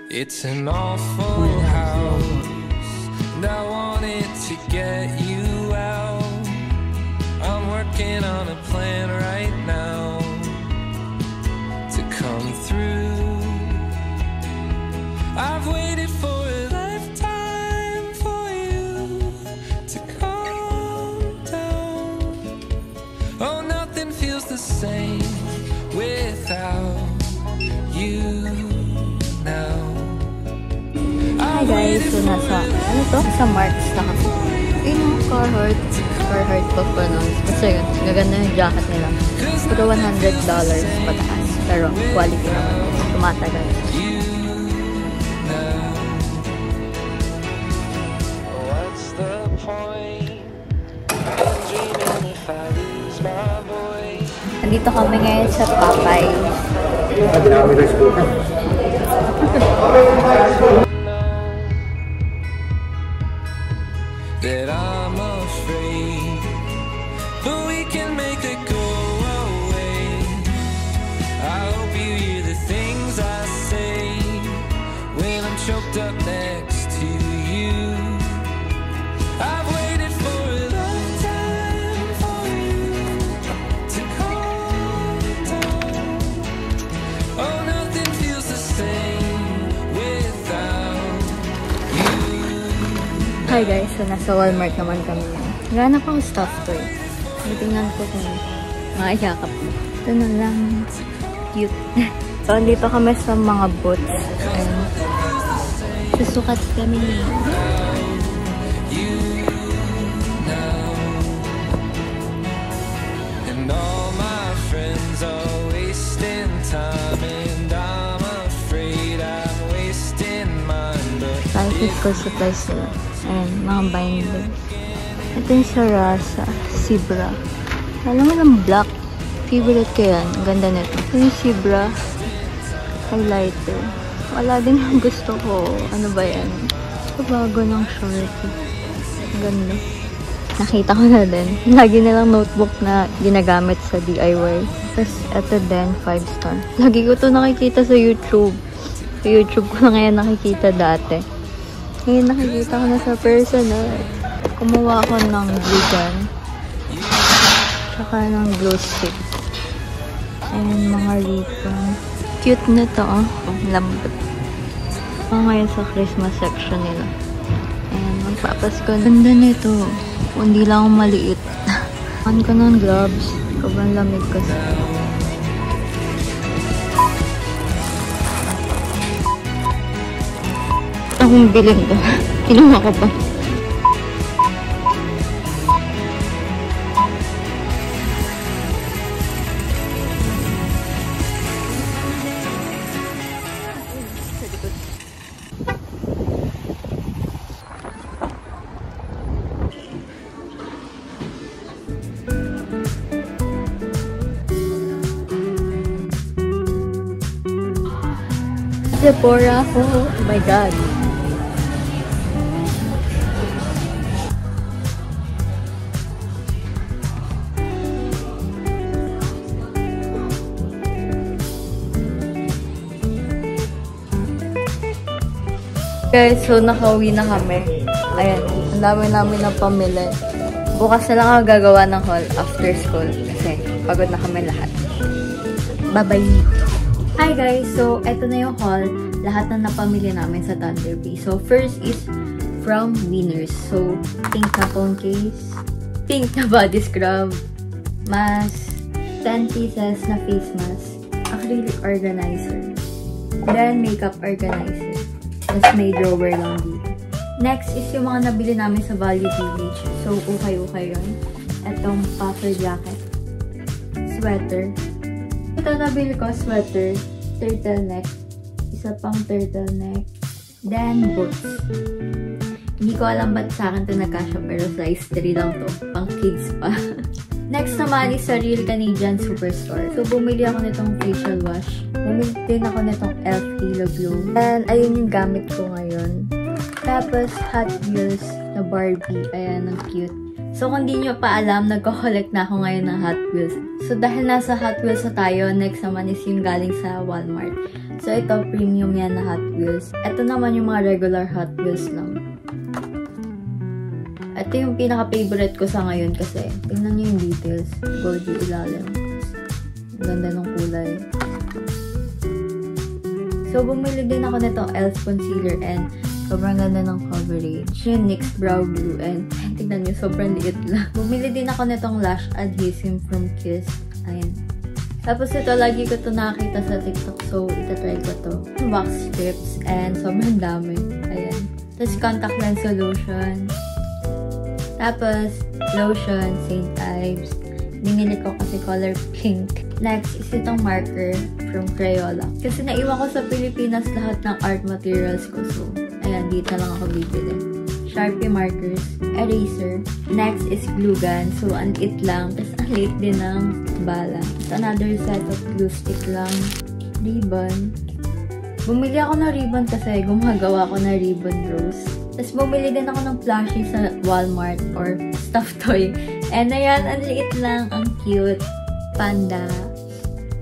It's an awful house, and I wanted to get you out. I'm working on a plan right now to come through. I've waited for a lifetime for you to calm down. Oh, nothing feels the same without you now. Hi guys, so nasa Marks na kami. Yung Carhartt pa pa nun. Kasi yun, gaganda yung jacket nila. Pero $100 pataas. Pero quality naman. Tumatagal. Nandito kami ngayon sa Papay. That I'm afraid, but we can make it go away. I hope you hear the things I say when I'm choked up next to you. I've waited for a long time for you to calm down. Oh, nothing feels the same without you. Hi guys, so nasa Walmart naman kami. Gana pang stuff toy. Tingnan ko kung makayakap mo. Ito na lang. Cute. So, andito kami sa mga boots. Ayan. Susukat kami. And all my friends are wasting time, and I'm afraid I'm wasting mine. But Kahit physical supplies nila. Ayan, mga binders. Ito yung Sarasa, Zebra. Alam mo lang black. Favorite ko yan. Ang ganda nito. Ito yung Zebra highlighter. Wala din ang gusto ko. Ano ba yan? Ito bago ng shorty. Ang ganda. Nakita ko na din. Lagi nilang notebook na ginagamit sa DIY. Tapos ito din, 5-star. Lagi ko ito nakikita sa YouTube. Sa YouTube ko na ngayon nakikita dati. Ngayon nakikita ko na sa personal. Kumuha ako ng glue gun. Tsaka ng glue stick. Ayan, mga ribbon. Cute na to, oh. Lambot. Ngayon sa Christmas section nila. Ayan, magpapasko. Ganda nito. Hindi lang ako maliit. Kuhan ko ng gloves. Sobrang lamig kasi. Akong bilhin to. Kinuha ko pa. Sephora. Oh my god. Guys, so nakauwi na kami. Ayan, ang dami namin ng pamili. Bukas na lang ako gagawa ng haul after school kasi pagod na kami lahat. Bye-bye! Hi guys! So, eto na yung haul. Lahat na napamili namin sa Thunder Bay. So, first is from Winners. So, pink na phone case, pink na body scrub, mask, 10 pieces na face mask, acrylic organizer, then makeup organizer. Tapos may drawer lang dito. Next is yung mga nabili namin sa Value Village. So, ukay-ukay yun. Etong puffer jacket, sweater. Ito nabili ko, sweater, turtleneck, isa pang turtleneck, then boots. Hindi ko alam ba't sa akin ito nagkasya, pero size 3 lang to. Pang kids pa. Next naman is sa Real Canadian Superstore. So, bumili ako nitong facial wash. Bumili din ako nitong e.l.f. Halo Glow. And, ayun yung gamit ko ngayon. Tapos, Hot Wheels na Barbie. Ayan, ang cute. So, kung di nyo pa alam, nagko-collect na ako ngayon ng Hot Wheels. So, dahil nasa Hot Wheels na tayo, next naman is yung galing sa Walmart. So, ito, premium yan na Hot Wheels. Ito naman yung mga regular Hot Wheels lang. Ito yung pinaka-favorite ko sa ngayon kasi tingnan nyo yung details. Gold yung ilalim. Ganda ng kulay. So, bumili din ako nitong e.l.f. concealer and sobrang ganda ng coverage. Yung NYX Brow Glue and tignan nyo, sobrang liit lang. Bumili din ako nitong lash adhesive from Kiss. Ayan. Tapos ito, lagi ko to nakakita sa TikTok. So, itatry ko to. Wax strips and sobrang dami. Ayan. Tapos contact lens solution. Tapos, lotion, St. Ives. Binili ko kasi color pink. Next is itong marker from Crayola. Kasi naiwan ko sa Pilipinas lahat ng art materials ko. So, ayan, dito lang ako bibili. Sharpie markers, eraser. Next is glue gun. So, ang liit lang. Tapos, ang liit din ng bala. Tapos, another set of glue stick lang. Ribbon. Bumili ako ng ribbon kasi gumagawa ako ng ribbon rose. Tapos, bumili din ako ng plushie sa Walmart or stuffed toy. And ayan, ang liit lang. Ang cute. Panda.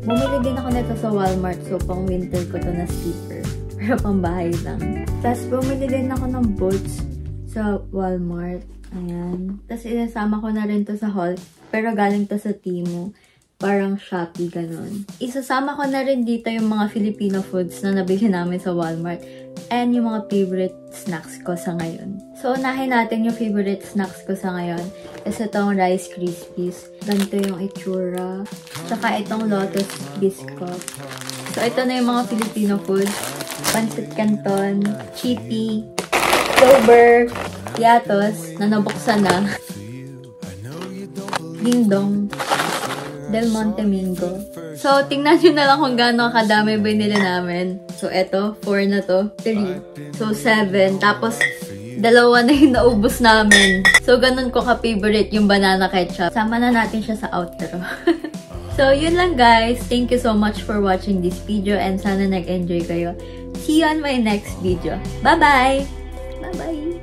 Bumili din ako nito sa Walmart. So, pang winter ko to na slipper. Pero pang bahay lang. Tapos, bumili din ako ng boots sa Walmart. Ayan. Tapos, inasama ko na rin to sa haul. Pero galing to sa Temu. Parang Shopee, ganun. Isasama ko na rin dito yung mga Filipino foods na nabili namin sa Walmart. And yung mga favorite snacks ko sa ngayon. So, unahin natin yung favorite snacks ko sa ngayon. Kasi itong Rice Krispies. Ganito yung itsura. Tsaka itong Lotus Biscuit. So, ito na yung mga Filipino foods. Pancit Canton, Chippy, Clover, Yatos, na nabuksan na. Ding Dong, Del Monte Mingo. So, tingnan nyo na lang kung gaano kadami binili namin. So, eto, 4 na to. 3. So, 7. Tapos, 2 na yung naubos namin. So, ganun ko ka-favorite yung banana ketchup. Sama na natin siya sa outro. So, yun lang guys. Thank you so much for watching this video and sana nag-enjoy kayo. See you on my next video. Bye-bye! Bye-bye!